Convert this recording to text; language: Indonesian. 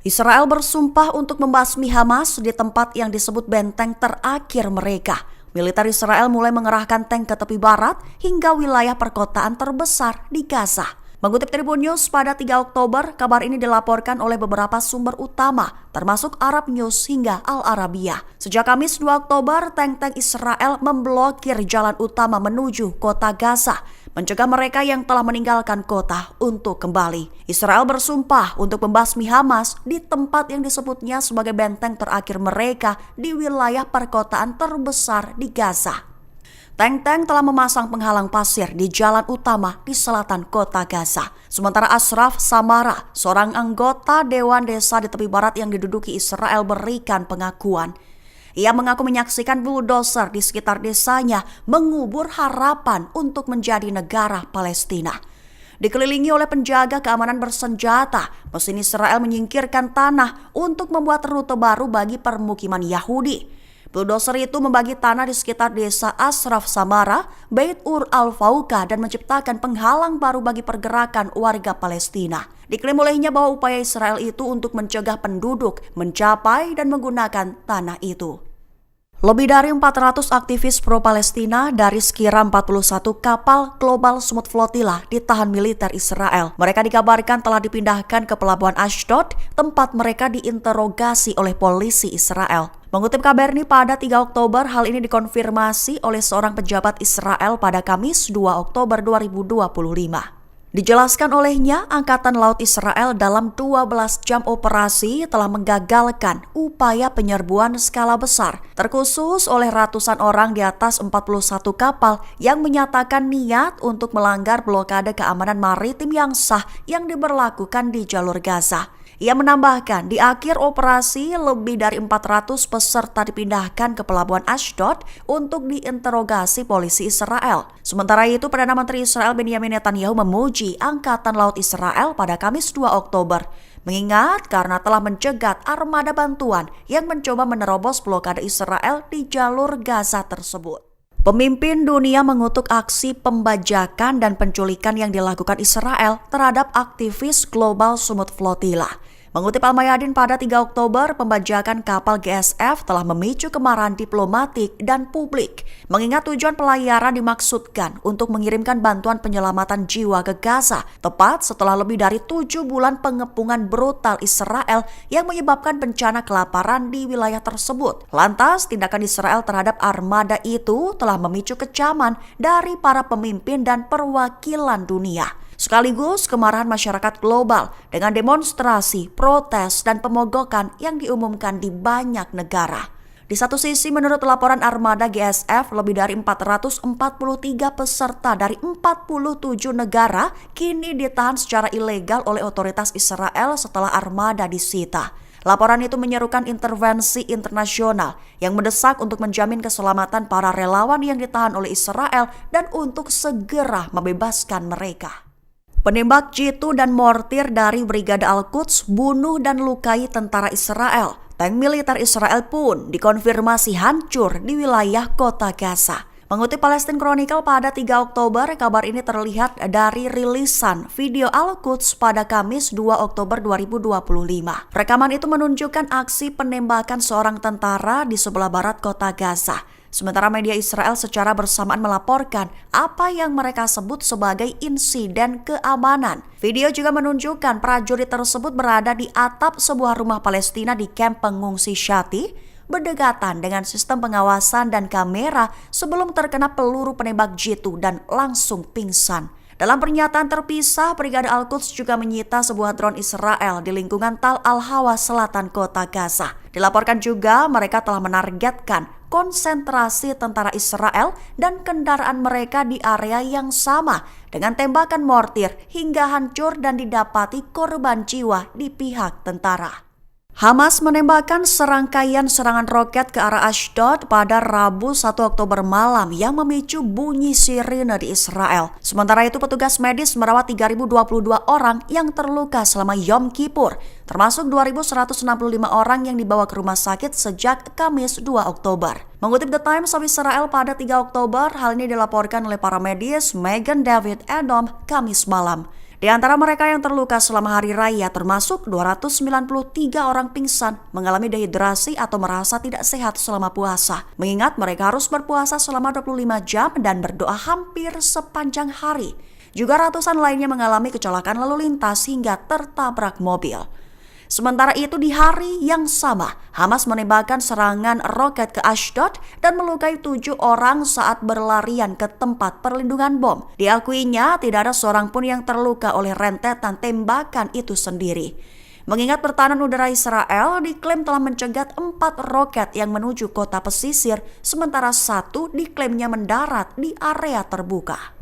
Israel bersumpah untuk membasmi Hamas di tempat yang disebut benteng terakhir mereka. Militer Israel mulai mengerahkan tank ke tepi barat hingga wilayah perkotaan terbesar di Gaza. Mengutip Tribun News pada 3 Oktober, kabar ini dilaporkan oleh beberapa sumber utama, termasuk Arab News hingga Al Arabiya. Sejak Kamis 2 Oktober, tank-tank Israel memblokir jalan utama menuju kota Gaza, mencegah mereka yang telah meninggalkan kota untuk kembali. Israel bersumpah untuk membasmi Hamas di tempat yang disebutnya sebagai benteng terakhir mereka di wilayah perkotaan terbesar di Gaza. Tank-tank telah memasang penghalang pasir di jalan utama di selatan kota Gaza. Sementara Ashraf Samara, seorang anggota Dewan Desa di tepi barat yang diduduki Israel, berikan pengakuan. Ia mengaku menyaksikan bulldozer di sekitar desanya mengubur harapan untuk menjadi negara Palestina. Dikelilingi oleh penjaga keamanan bersenjata, mesin Israel menyingkirkan tanah untuk membuat rute baru bagi permukiman Yahudi. Bulldozer itu membagi tanah di sekitar desa Ashraf Samara, Beit Ur al-Fauqa dan menciptakan penghalang baru bagi pergerakan warga Palestina. Diklaim olehnya bahwa upaya Israel itu untuk mencegah penduduk mencapai dan menggunakan tanah itu. Lebih dari 400 aktivis pro-Palestina dari sekira 41 kapal Global Smooth Flotilla ditahan militer Israel. Mereka dikabarkan telah dipindahkan ke pelabuhan Ashdod, tempat mereka diinterogasi oleh polisi Israel. Mengutip KBRI pada 3 Oktober, hal ini dikonfirmasi oleh seorang pejabat Israel pada Kamis 2 Oktober 2025. Dijelaskan olehnya, Angkatan Laut Israel dalam 12 jam operasi telah menggagalkan upaya penyerbuan skala besar, terkhusus oleh ratusan orang di atas 41 kapal yang menyatakan niat untuk melanggar blokade keamanan maritim yang sah yang diberlakukan di jalur Gaza. Ia menambahkan, di akhir operasi lebih dari 400 peserta dipindahkan ke pelabuhan Ashdod untuk diinterogasi polisi Israel. Sementara itu, Perdana Menteri Israel Benjamin Netanyahu memuji Angkatan Laut Israel pada Kamis 2 Oktober. Mengingat karena telah mencegat armada bantuan yang mencoba menerobos blokade Israel di jalur Gaza tersebut. Pemimpin dunia mengutuk aksi pembajakan dan penculikan yang dilakukan Israel terhadap aktivis Global Smooth Flotilla. Mengutip Al-Mayadin pada 3 Oktober, pembajakan kapal GSF telah memicu kemarahan diplomatik dan publik, mengingat tujuan pelayaran dimaksudkan untuk mengirimkan bantuan penyelamatan jiwa ke Gaza, tepat setelah lebih dari 7 bulan pengepungan brutal Israel yang menyebabkan bencana kelaparan di wilayah tersebut. Lantas, tindakan Israel terhadap armada itu telah memicu kecaman dari para pemimpin dan perwakilan dunia. Sekaligus kemarahan masyarakat global dengan demonstrasi, protes, dan pemogokan yang diumumkan di banyak negara. Di satu sisi, menurut laporan armada GSF, lebih dari 443 peserta dari 47 negara kini ditahan secara ilegal oleh otoritas Israel setelah armada disita. Laporan itu menyerukan intervensi internasional yang mendesak untuk menjamin keselamatan para relawan yang ditahan oleh Israel dan untuk segera membebaskan mereka. Penembak jitu dan mortir dari Brigade Al-Quds bunuh dan lukai tentara Israel. Tank militer Israel pun dikonfirmasi hancur di wilayah kota Gaza. Mengutip Palestine Chronicle pada 3 Oktober, kabar ini terlihat dari rilisan video Al-Quds pada Kamis 2 Oktober 2025. Rekaman itu menunjukkan aksi penembakan seorang tentara di sebelah barat kota Gaza. Sementara media Israel secara bersamaan melaporkan apa yang mereka sebut sebagai insiden keamanan. Video juga menunjukkan prajurit tersebut berada di atap sebuah rumah Palestina di kamp pengungsi Shati, berdekatan dengan sistem pengawasan dan kamera sebelum terkena peluru penembak jitu dan langsung pingsan. Dalam pernyataan terpisah, Brigade Al-Quds juga menyita sebuah drone Israel di lingkungan Tal Al-Hawa selatan kota Gaza. Dilaporkan juga mereka telah menargetkan konsentrasi tentara Israel dan kendaraan mereka di area yang sama dengan tembakan mortir hingga hancur dan didapati korban jiwa di pihak tentara. Hamas menembakkan serangkaian serangan roket ke arah Ashdod pada Rabu 1 Oktober malam yang memicu bunyi sirine di Israel. Sementara itu, petugas medis merawat 3.022 orang yang terluka selama Yom Kippur, termasuk 2.165 orang yang dibawa ke rumah sakit sejak Kamis 2 Oktober. Mengutip The Times of Israel pada 3 Oktober, hal ini dilaporkan oleh para medis Megan David Edom Kamis malam. Di antara mereka yang terluka selama hari raya termasuk 293 orang pingsan, mengalami dehidrasi atau merasa tidak sehat selama puasa. Mengingat mereka harus berpuasa selama 25 jam dan berdoa hampir sepanjang hari. Juga ratusan lainnya mengalami kecelakaan lalu lintas hingga tertabrak mobil. Sementara itu di hari yang sama, Hamas menembakkan serangan roket ke Ashdod dan melukai 7 orang saat berlarian ke tempat perlindungan bom. Diakuinya tidak ada seorang pun yang terluka oleh rentetan tembakan itu sendiri. Mengingat pertahanan udara Israel diklaim telah mencegat 4 roket yang menuju kota pesisir, sementara 1 diklaimnya mendarat di area terbuka.